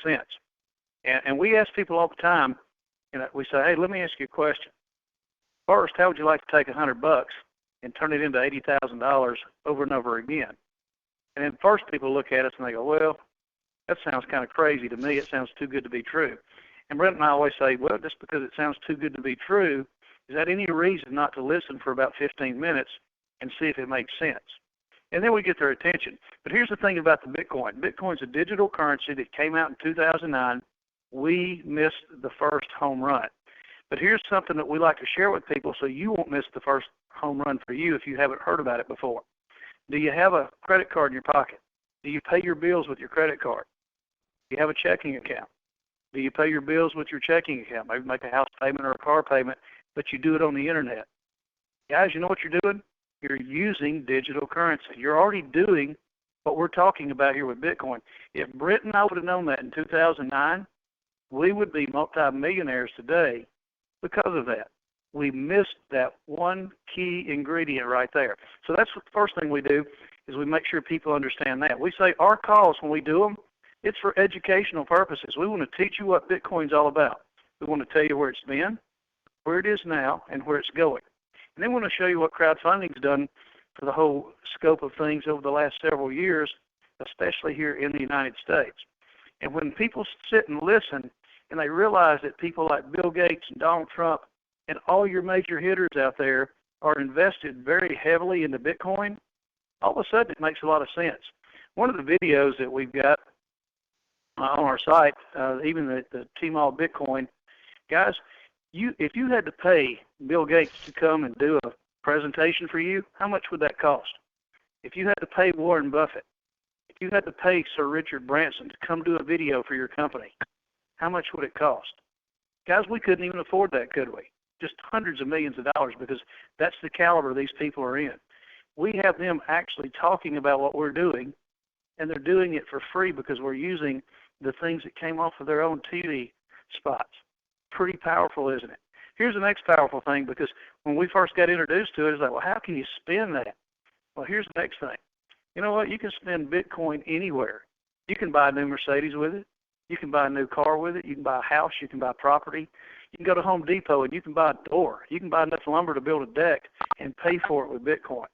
sense. And we ask people all the time, we say, hey, let me ask you a question. First, how would you like to take $100 and turn it into $80,000 over and over again? And then first people look at us and they go, well, that sounds kind of crazy to me. It sounds too good to be true. And Brent and I always say, well, just because it sounds too good to be true, is that any reason not to listen for about 15 minutes and see if it makes sense? And then we get their attention. But here's the thing about the Bitcoin. Bitcoin's a digital currency that came out in 2009. We missed the first home run. But here's something that we like to share with people so you won't miss the first home run for you if you haven't heard about it before. Do you have a credit card in your pocket? Do you pay your bills with your credit card? Do you have a checking account? Do you pay your bills with your checking account? Maybe make a house payment or a car payment, but you do it on the internet. Guys, you know what you're doing? You're using digital currency. You're already doing what we're talking about here with Bitcoin. If Brent and I would have known that in 2009, we would be multimillionaires today because of that. We missed that one key ingredient right there. So that's the first thing we do is we make sure people understand that. We say our calls, when we do them, it's for educational purposes. We want to teach you what Bitcoin's all about. We want to tell you where it's been, where it is now, and where it's going. And then we want to show you what crowdfunding's done for the whole scope of things over the last several years, especially here in the United States. And when people sit and listen and they realize that people like Bill Gates and Donald Trump and all your major hitters out there are invested very heavily into Bitcoin, all of a sudden it makes a lot of sense. One of the videos that we've got on our site, even the T-Mall Bitcoin, guys, if you had to pay Bill Gates to come and do a presentation for you, how much would that cost? If you had to pay Warren Buffett, if you had to pay Sir Richard Branson to come do a video for your company, how much would it cost? Guys, we couldn't even afford that, could we? Just hundreds of millions of dollars, because that's the caliber these people are in. We have them actually talking about what we're doing, and they're doing it for free because we're using the things that came off of their own TV spots. Pretty powerful, isn't it? Here's the next powerful thing, because when we first got introduced to it, it's like, well, how can you spend that? Well, here's the next thing. You know what? You can spend Bitcoin anywhere. You can buy a new Mercedes with it. You can buy a new car with it. You can buy a house. You can buy property. You can go to Home Depot and you can buy a door. You can buy enough lumber to build a deck and pay for it with Bitcoin.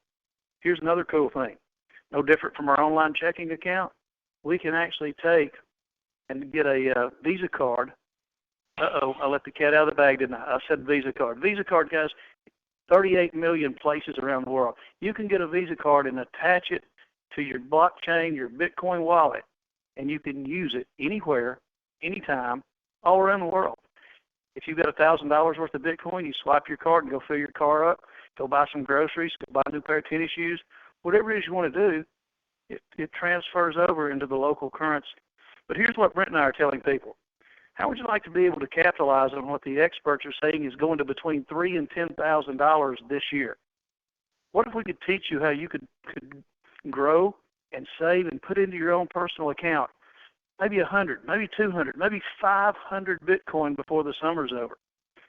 Here's another cool thing. No different from our online checking account. We can actually take and get a Visa card. Uh-oh, I let the cat out of the bag, didn't I? I said Visa card. Visa card, guys, 38 million places around the world. You can get a Visa card and attach it to your blockchain, your Bitcoin wallet, and you can use it anywhere, anytime, all around the world. If you've got $1,000 worth of Bitcoin, you swipe your card and go fill your car up, go buy some groceries, go buy a new pair of tennis shoes, whatever it is you want to do, it transfers over into the local currency. But here's what Brent and I are telling people. How would you like to be able to capitalize on what the experts are saying is going to between $3,000 and $10,000 this year? What if we could teach you how you could grow and save and put into your own personal account maybe 100, maybe 200, maybe 500 Bitcoin before the summer's over?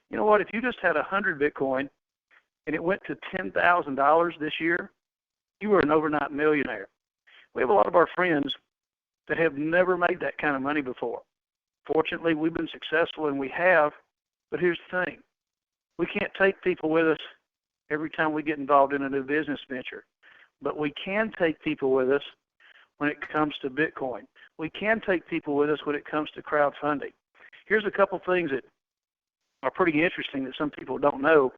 You know what? If you just had 100 Bitcoin and it went to $10,000 this year, you were an overnight millionaire. We have a lot of our friends that have never made that kind of money before. Fortunately, we've been successful, and we have, but here's the thing. We can't take people with us every time we get involved in a new business venture, but we can take people with us when it comes to Bitcoin. We can take people with us when it comes to crowdfunding. Here's a couple things that are pretty interesting that some people don't know.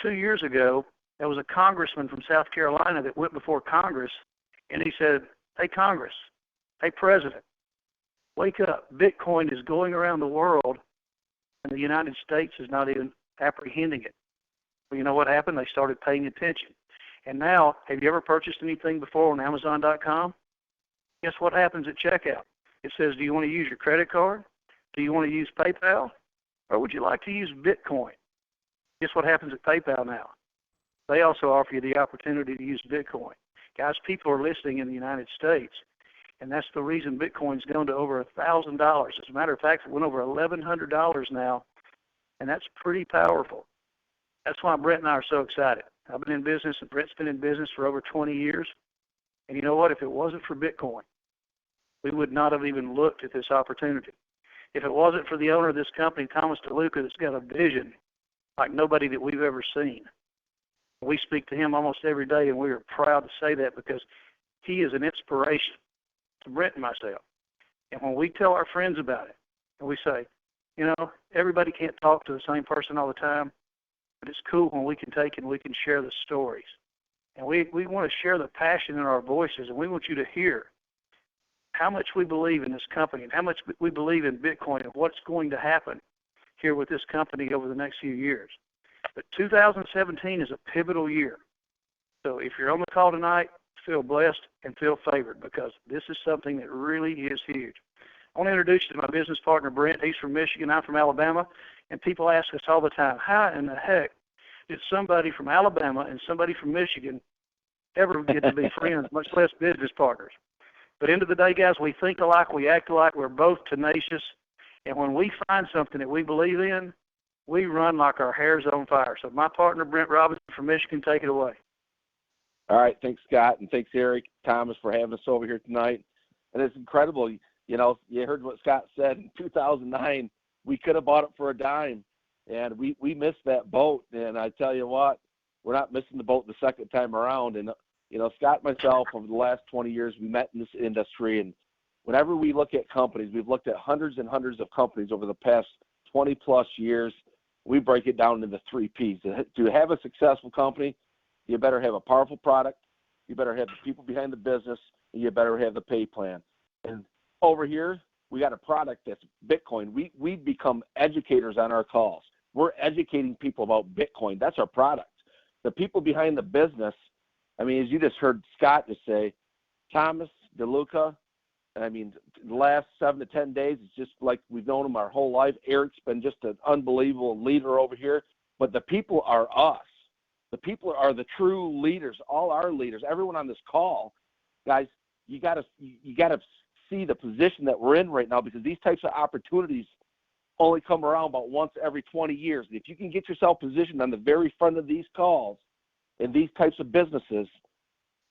2 years ago, there was a congressman from South Carolina that went before Congress, and he said, hey, Congress, hey, President, wake up. Bitcoin is going around the world, and the United States is not even apprehending it. Well, you know what happened? They started paying attention. And now, have you ever purchased anything before on Amazon.com? Guess what happens at checkout? It says, do you want to use your credit card? Do you want to use PayPal? Or would you like to use Bitcoin? Guess what happens at PayPal now? They also offer you the opportunity to use Bitcoin. Guys, people are listening in the United States, and that's the reason Bitcoin's gone to over $1,000. As a matter of fact, it went over $1,100 now, and that's pretty powerful. That's why Brent and I are so excited. I've been in business, and Brent's been in business for over 20 years. And you know what? If it wasn't for Bitcoin, we would not have even looked at this opportunity. If it wasn't for the owner of this company, Thomas DeLuca, that's got a vision like nobody that we've ever seen. We speak to him almost every day, and we are proud to say that because he is an inspiration to Brent and myself. And when we tell our friends about it, and we say, everybody can't talk to the same person all the time, but it's cool when we can take and we can share the stories. And we want to share the passion in our voices, and we want you to hear how much we believe in this company and how much we believe in Bitcoin and what's going to happen here with this company over the next few years. But 2017 is a pivotal year. So if you're on the call tonight, feel blessed and feel favored because this is something that really is huge. I want to introduce you to my business partner, Brent. He's from Michigan. I'm from Alabama. And people ask us all the time, how in the heck did somebody from Alabama and somebody from Michigan ever get to be friends, much less business partners? But end of the day, guys, we think alike, we act alike, we're both tenacious. And when we find something that we believe in, we run like our hair's on fire. So my partner, Brent Robinson from Michigan, take it away. All right. Thanks, Scott, and thanks, Eric, Thomas, for having us over here tonight. And it's incredible. You heard what Scott said. In 2009, we could have bought it for a dime, and we missed that boat. And I tell you what, we're not missing the boat the second time around. And, Scott and myself, over the last 20 years, we met in this industry. And whenever we look at companies, we've looked at hundreds and hundreds of companies over the past 20-plus years. We break it down into 3 Ps. To have a successful company, you better have a powerful product, you better have the people behind the business, and you better have the pay plan. And over here, we got a product that's Bitcoin. We become educators on our calls. We're educating people about Bitcoin. That's our product. The people behind the business, as you just heard Scott just say, Thomas DeLuca, the last 7 to 10 days, it's just like we've known him our whole life. Eric's been just an unbelievable leader over here. But the people are us. The people are the true leaders, all our leaders, everyone on this call. Guys, you gotta see the position that we're in right now because these types of opportunities only come around about once every 20 years. If you can get yourself positioned on the very front of these calls in these types of businesses,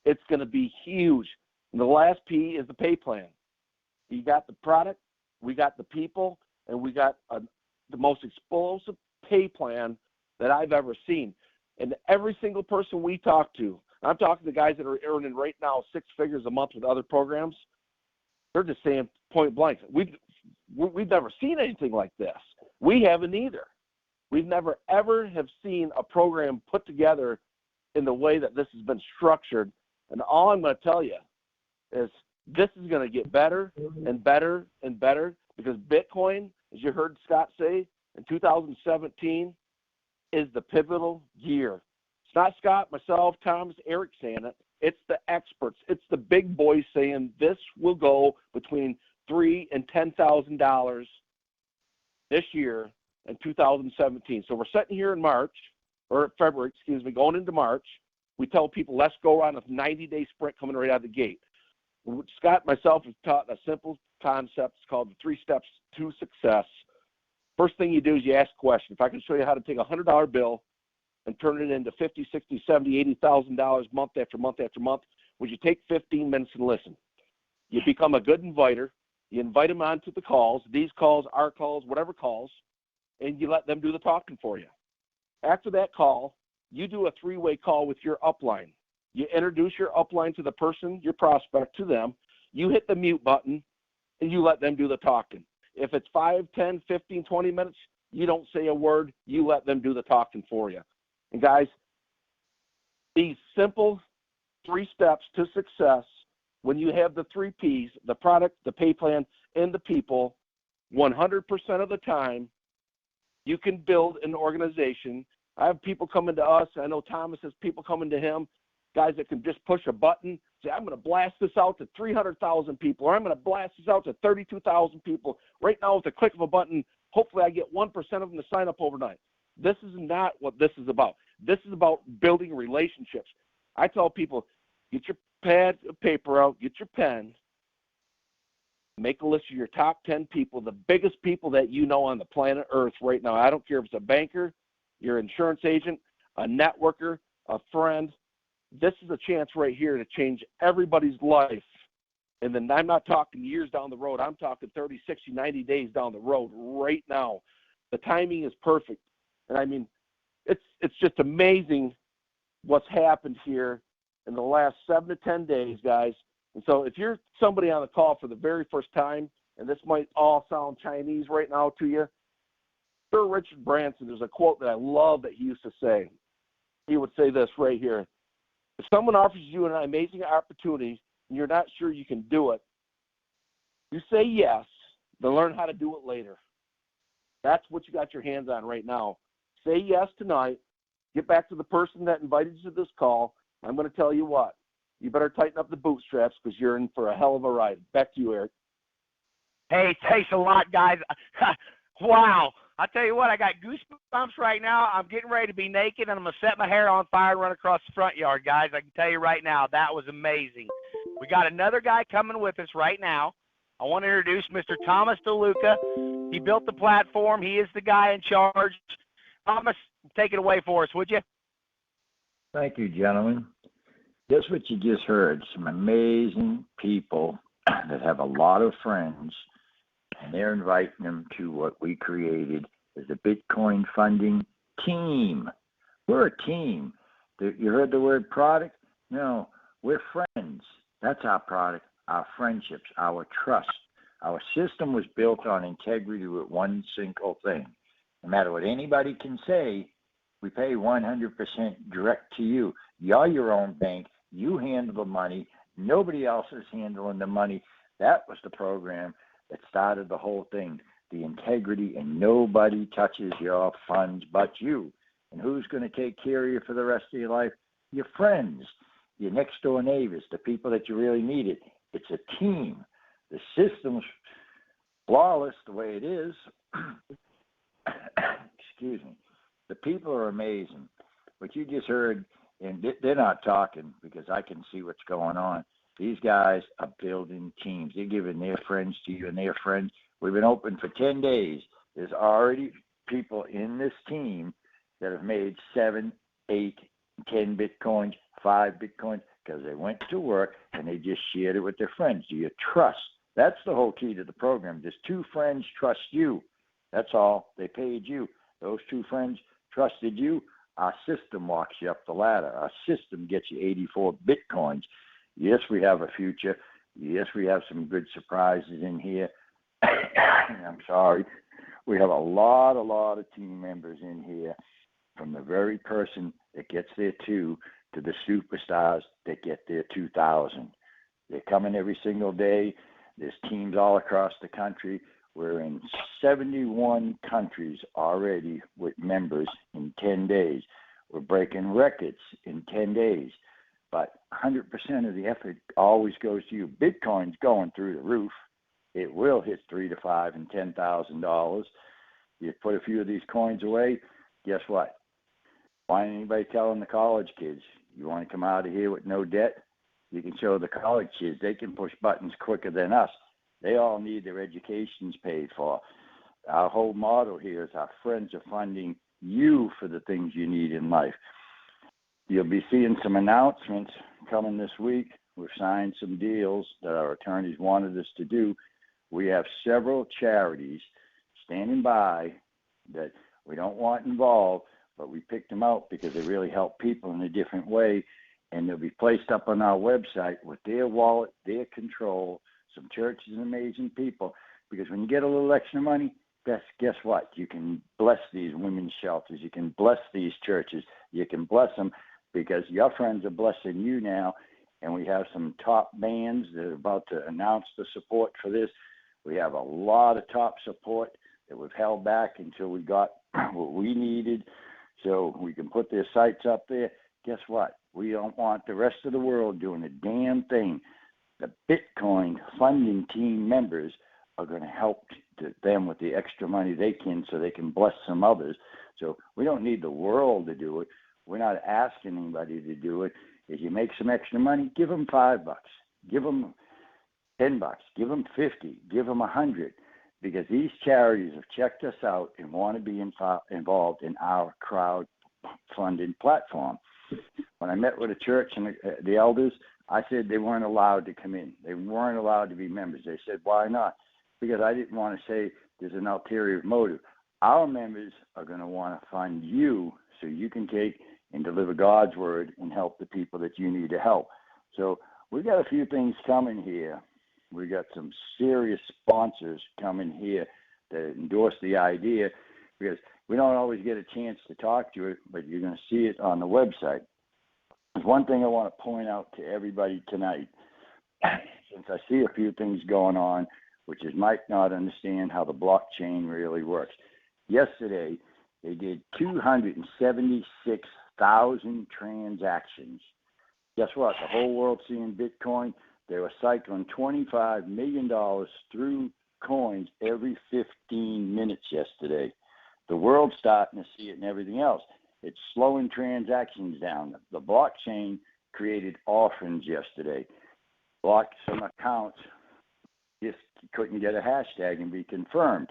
it's going to be huge. And the last P is the pay plan. You got the product, we got the people, and we got the most explosive pay plan that I've ever seen. And every single person we talk to, I'm talking to guys that are earning right now 6 figures a month with other programs, they're just saying point blank, we've never seen anything like this. We haven't either. We've never ever have seen a program put together in the way that this has been structured. And all I'm going to tell you is this is going to get better and better and better because Bitcoin, as you heard Scott say, in 2017 is the pivotal year. It's not Scott, myself, Thomas, Eric saying it. It's the experts. It's the big boys saying this will go between $3,000 and $10,000 this year in 2017. So we're sitting here in February, going into March. We tell people, let's go on a 90-day sprint coming right out of the gate. Scott and myself have taught a simple concept. It's called the 3 steps to success. First thing you do is you ask a question. If I can show you how to take a $100 bill and turn it into $50,000, $60,000, $70,000, $80,000 month after month after month, would you take 15 minutes and listen? You become a good inviter. You invite them onto the calls, these calls, our calls, whatever calls, and you let them do the talking for you. After that call, you do a 3-way call with your upline. You introduce your upline to the person, your prospect, to them. You hit the mute button, and you let them do the talking. If it's 5, 10, 15, 20 minutes, you don't say a word. You let them do the talking for you. And guys, these simple 3 steps to success, when you have the 3 Ps, the product, the pay plan, and the people, 100% of the time, you can build an organization. I have people coming to us. I know Thomas has people coming to him, guys that can just push a button, say, I'm going to blast this out to 300,000 people, or I'm going to blast this out to 32,000 people. Right now, with the click of a button, hopefully I get 1% of them to sign up overnight. This is not what this is about. This is about building relationships. I tell people, get your pad of paper out, get your pen, make a list of your top 10 people, the biggest people that you know on the planet Earth right now. I don't care if it's a banker, your insurance agent, a networker, a friend. This is a chance right here to change everybody's life And then I'm not talking years down the road. I'm talking 30, 60, 90 days down the road right now. The timing is perfect. And I mean, it's just amazing what's happened here in the last 7 to 10 days, guys. And so if you're somebody on the call for the very first time, and this might all sound Chinese right now to you, Sir Richard Branson, there's a quote that I love that he used to say. He would say this right here. If someone offers you an amazing opportunity and you're not sure you can do it, you say yes, then learn how to do it later. That's what you got your hands on right now. Say yes tonight. Get back to the person that invited you to this call. I'm going to tell you what. You better tighten up the bootstraps because you're in for a hell of a ride. Back to you, Eric. Hey, thanks a lot, guys. Wow. I tell you what, I got goosebumps right now. I'm getting ready to be naked, and I'm going to set my hair on fire and run across the front yard, guys. I can tell you right now, that was amazing. We got another guy coming with us right now. I want to introduce Mr. Thomas DeLuca. He built the platform. He is the guy in charge. Thomas, take it away for us, would you? Thank you, gentlemen. Just what you just heard, some amazing people that have a lot of friends, and they're inviting them to what we created as a Bitcoin funding team. We're a team. You heard the word product? No, we're friends. That's our product, our friendships, our trust. Our system was built on integrity with one single thing. No matter what anybody can say, we pay 100% direct to you. You're your own bank. You handle the money. Nobody else is handling the money. That was the program that started the whole thing, the integrity, and nobody touches your funds but you. And who's going to take care of you for the rest of your life? Your friends, your next door neighbors, the people that you really need it. It's a team. The system's flawless the way it is. Excuse me. The people are amazing. What you just heard, and they're not talking because I can see what's going on. These guys are building teams. They're giving their friends to you and their friends. We've been open for 10 days. There's already people in this team that have made 7, 8, 10 Bitcoins, 5 Bitcoins, because they went to work and they just shared it with their friends. Do you trust? That's the whole key to the program. Does 2 friends trust you? That's all. They paid you. Those 2 friends trusted you. Our system walks you up the ladder. Our system gets you 84 Bitcoins. Yes, we have a future. Yes, we have some good surprises in here. I'm sorry. We have a lot of team members in here, from the very person that gets their 2 to the superstars that get their 2,000. They're coming every single day. There's teams all across the country. We're in 71 countries already with members in 10 days. We're breaking records in 10 days. But 100% of the effort always goes to you. Bitcoin's going through the roof. It will hit $3,000 to $5,000 and $10,000. You put a few of these coins away, guess what? Why ain't anybody telling the college kids, you want to come out of here with no debt? You can show the college kids they can push buttons quicker than us. They all need their educations paid for. Our whole motto here is our friends are funding you for the things you need in life. You'll be seeing some announcements coming this week. We've signed some deals that our attorneys wanted us to do. We have several charities standing by that we don't want involved, but we picked them out because they really help people in a different way, and they'll be placed up on our website with their wallet, their control. Some churches and amazing people, because when you get a little extra money, guess what? You can bless these women's shelters. You can bless these churches. You can bless them because your friends are blessing you now, and we have some top bands that are about to announce the support for this. We have a lot of top support that we've held back until we got what we needed so we can put their sites up there. Guess what? We don't want the rest of the world doing a damn thing. The Bitcoin funding team members are going to help them with the extra money they can so they can bless some others. So we don't need the world to do it. We're not asking anybody to do it. If you make some extra money, give them $5. Give them $10. Give them 50. Give them 100. Because these charities have checked us out and want to be involved in our crowd-funded platform. When I met with the church and the elders, I said they weren't allowed to come in. They weren't allowed to be members. They said, why not? Because I didn't want to say there's an ulterior motive. Our members are going to want to fund you so you can take and deliver God's word and help the people that you need to help. So we got a few things coming here. We got some serious sponsors coming here to endorse the idea, because we don't always get a chance to talk to it, but you're going to see it on the website. There's one thing I want to point out to everybody tonight. Since I see a few things going on, which is might not understand how the blockchain really works. Yesterday, they did 276,000 transactions. Guess what? The whole world seeing Bitcoin. They were cycling $25 million through coins every 15 minutes yesterday. The world's starting to see it and everything else. It's slowing transactions down. The blockchain created orphans yesterday. Blocked some accounts, just couldn't get a hashtag and be confirmed.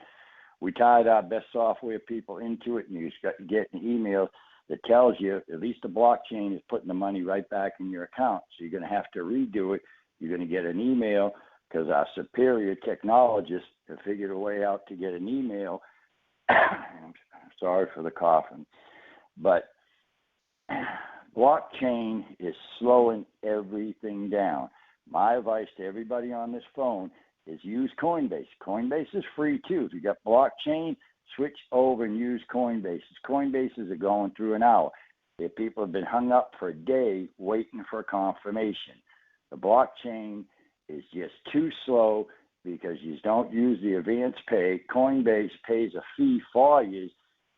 We tied our best software people into it, and you get an email that tells you at least the blockchain is putting the money right back in your account. So you're going to have to redo it. You're going to get an email because our superior technologists have figured a way out to get an email. I'm sorry for the coughing, but blockchain is slowing everything down. My advice to everybody on this phone is use Coinbase. Coinbase is free too. If you got blockchain, switch over and use Coinbase. Coinbases are going through an hour. If people have been hung up for a day waiting for confirmation. The blockchain is just too slow because you don't use the advance pay. Coinbase pays a fee for you,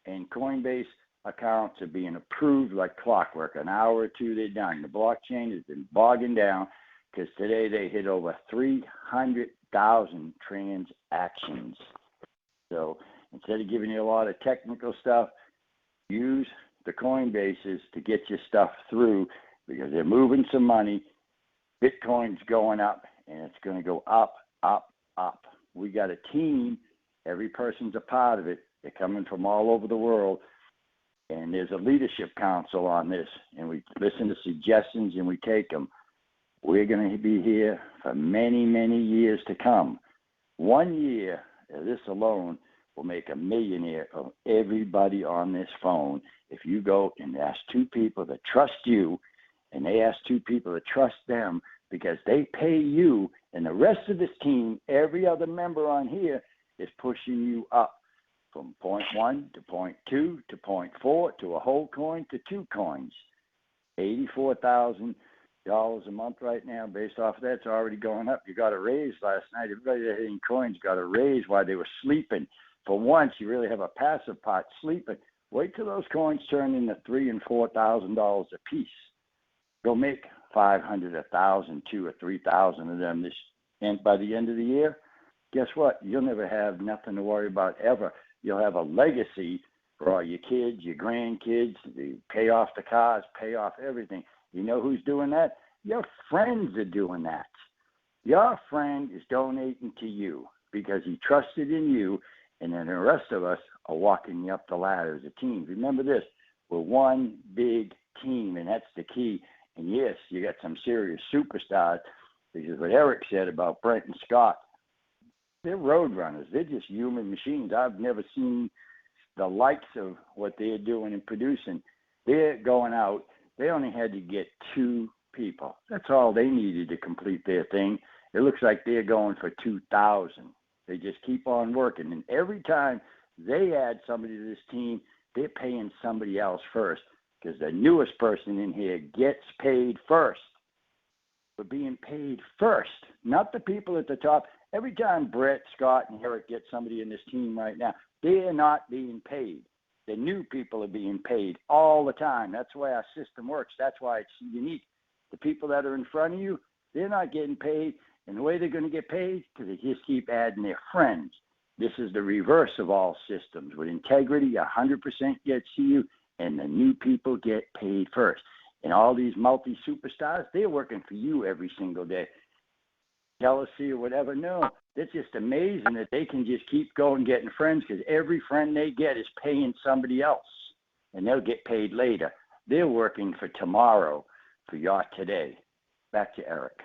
and Coinbase accounts are being approved like clockwork. An hour or two, they're done. The blockchain has been bogging down because today they hit over 300,000 transactions. So instead of giving you a lot of technical stuff, use the Coinbases to get your stuff through because they're moving some money. Bitcoin's going up, and it's going to go up, up, up. We got a team. Every person's a part of it. They're coming from all over the world, and there's a leadership council on this, and we listen to suggestions, and we take them. We're going to be here for many, many years to come. 1 year, this alone will make a millionaire of everybody on this phone. If you go and ask two people that trust you, and they ask two people to trust them because they pay you, and the rest of this team, every other member on here, is pushing you up from 0.1 to 0.2 to 0.4 to a whole coin to 2 coins. $84,000 a month right now. Based off of that, it's already going up. You got a raise last night. Everybody that had coins got a raise while they were sleeping. For once, you really have a passive pot sleeping. Wait till those coins turn into $3,000 and $4,000 a piece. Go make 500, 1,000, 2,000 or 3,000 of them and by the end of the year. Guess what? You'll never have nothing to worry about ever. You'll have a legacy for all your kids, your grandkids. You pay off the cars, pay off everything. You know who's doing that? Your friends are doing that. Your friend is donating to you because he trusted in you, and then the rest of us are walking you up the ladder as a team. Remember this, we're one big team, and that's the key. And yes, you got some serious superstars, because what Eric said about Brent and Scott, they're road runners. They're just human machines. I've never seen the likes of what they're doing and producing. They're going out. They only had to get 2 people. That's all they needed to complete their thing. It looks like they're going for 2,000. They just keep on working. And every time they add somebody to this team, they're paying somebody else first, because the newest person in here gets paid first. We're being paid first, not the people at the top. Every time Brett, Scott, and Eric get somebody in this team right now, they're not being paid. The new people are being paid all the time. That's the way our system works. That's why it's unique. The people that are in front of you, they're not getting paid. And the way they're going to get paid, because they just keep adding their friends. This is the reverse of all systems. With integrity, 100% gets to you, and the new people get paid first. And all these multi-superstars, they're working for you every single day. Jealousy or whatever, no. It's just amazing that they can just keep going getting friends, because every friend they get is paying somebody else, and they'll get paid later. They're working for tomorrow, for your today. back to Eric.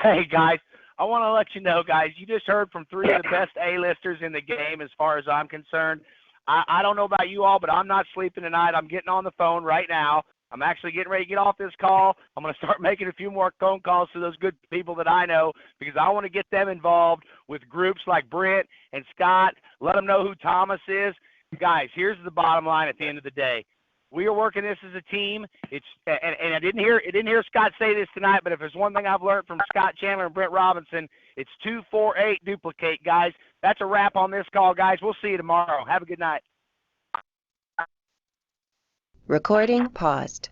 Hey, guys, I want to let you know, guys, you just heard from three of the best A-listers in the game as far as I'm concerned. I don't know about you all, but I'm not sleeping tonight. I'm getting on the phone right now. I'm actually getting ready to get off this call. I'm going to start making a few more phone calls to those good people that I know because I want to get them involved with groups like Brent and Scott. Let them know who Thomas is. Guys, here's the bottom line at the end of the day. We are working this as a team. And I didn't hear Scott say this tonight, but if there's one thing I've learned from Scott Chandler and Brent Robinson, it's 2-4-8 duplicate, guys. That's a wrap on this call, guys. We'll see you tomorrow. Have a good night. Recording paused.